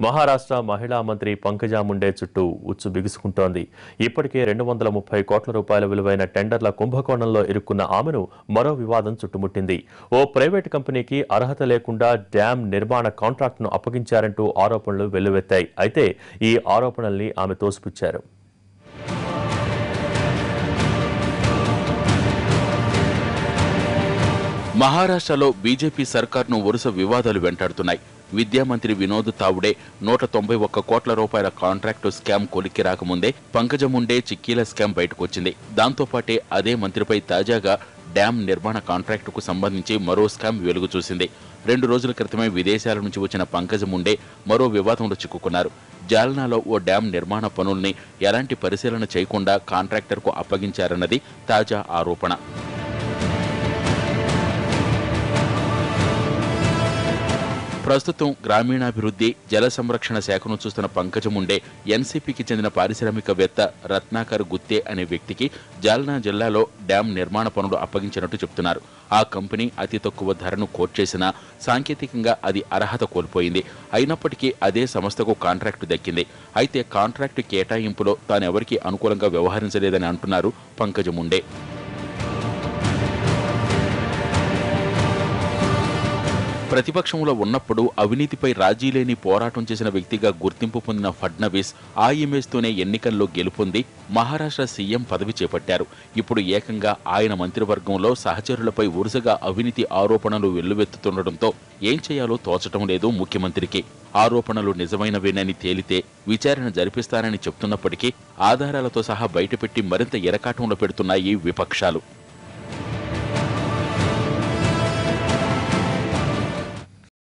మహారాష్ట్ర మహిళా మంత్రి పంకజా ముండే చుట్టూ ఉచ్చు బిగుసుకుంటోంది. ఇప్పటికే 230 కోట్ల రూపాయల విలువైన టెండర్ల కుంభకోణంలో ఇరుక్కున్న ఆమెను మరో వివాదం చుట్టుముట్టింది. ఓ ప్రైవేటు కంపెనీకి అర్హత లేకుండా డ్యాం నిర్మాణ కాంట్రాక్టును అప్పగించారంటూ ఆరోపణలు వెల్లువెత్తాయి. అయితే ఈ ఆరోపణల్ని ఆమె తోసిపుచ్చారు. మహారాష్ట్రలో బీజేపీ సర్కార్ను వరుస వివాదాలు వెంటాడుతున్నాయి. విద్యామంత్రి వినోద్ తావుడే 191 కోట్ల రూపాయల కాంట్రాక్టు స్కామ్ కొలిక్కి రాకముందే పంకజ ముండే చిక్కీల స్కామ్ బయటకొచ్చింది. దాంతోపాటే అదే మంత్రిపై తాజాగా డ్యాం నిర్మాణ కాంట్రాక్టుకు సంబంధించి మరో స్కామ్ వెలుగు చూసింది. 2 రోజుల క్రితమే విదేశాల నుంచి వచ్చిన పంకజ ముండే మరో వివాదంలో చిక్కుకున్నారు. జాల్నాలో ఓ డ్యాం నిర్మాణ పనుల్ని ఎలాంటి పరిశీలన చేయకుండా కాంట్రాక్టర్కు అప్పగించారన్నది తాజా ఆరోపణ. ప్రస్తుతం గ్రామీణాభివృద్ధి, జల సంరక్షణ శాఖను చూస్తున్న పంకజ ముండే ఎన్సీపీకి చెందిన పారిశ్రామికవేత్త రత్నాకర్ గుత్తే అనే వ్యక్తికి జాల్నా జిల్లాలో డ్యాం నిర్మాణ పనులు అప్పగించినట్టు చెబుతున్నారు. ఆ కంపెనీ అతి తక్కువ ధరను కోట్ చేసినా సాంకేతికంగా అది అర్హత కోల్పోయింది. అయినప్పటికీ అదే సంస్థకు కాంట్రాక్టు దక్కింది. అయితే కాంట్రాక్టు కేటాయింపులో తానెవరికీ అనుకూలంగా వ్యవహరించలేదని అంటున్నారు పంకజ ముండే. ప్రతిపక్షంలో ఉన్నప్పుడు అవినీతిపై రాజీ లేని పోరాటం చేసిన వ్యక్తిగా గుర్తింపు పొందిన ఫడ్నవీస్ ఆ ఇమేజ్తోనే ఎన్నికల్లో గెలుపొంది మహారాష్ట్ర సీఎం పదవి చేపట్టారు. ఇప్పుడు ఏకంగా ఆయన మంత్రివర్గంలో సహచరులపై వరుసగా అవినీతి ఆరోపణలు వెల్లువెత్తుతుండటంతో ఏం చేయాలో తోచటం లేదు ముఖ్యమంత్రికి. ఆరోపణలు నిజమైనవేనని తేలితే విచారణ జరిపిస్తానని చెప్తున్నప్పటికీ ఆధారాలతో సహా బయటపెట్టి మరింత ఎరకాటంలో పెడుతున్నాయి విపక్షాలు.